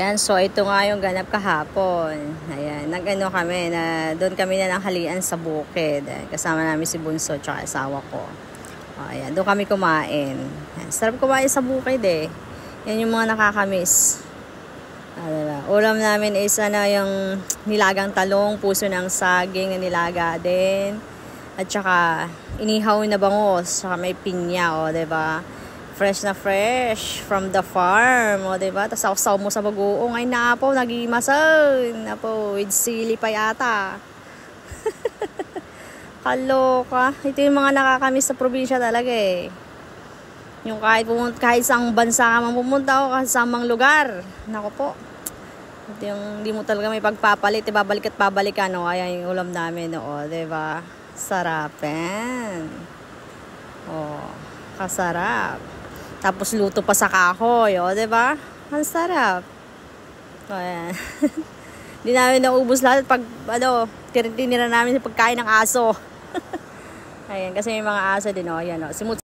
Ayan, so ito nga yung ganap kahapon. Ayan, nag-ano kami, doon kami na nanghalian sa bukid. Kasama namin si Bunso at asawa ko. Ayan, doon kami kumain. Ayan, sarap kumain sa bukid eh. Yan yung mga nakakamiss. Ulam namin is yung nilagang talong, puso ng saging na nilaga din. At saka inihaw na bangus, saka may pinya, diba? Fresh na fresh from the farm, diba? Tapos sausaw mo sa bagoong, ay napo, nagimasan. Napo, with sili pa yata. Kaloka. Ito yung mga nakakamiss sa probinsya talaga eh. Yung kahit saang bansa ka man pumunta o kahit saang lugar. Nako po. Ito yung hindi mo talaga may pagpapalit, babalik at babalik ano. Ayan yung ulam namin, diba? Sarapin. Kasarap. Tapos luto pa sa kahoy, diba? Ang sarap. Ayan. Hindi namin naubos lahat pag, tinira namin sa pagkain ng aso. Ayan, kasi may mga aso din, ayan,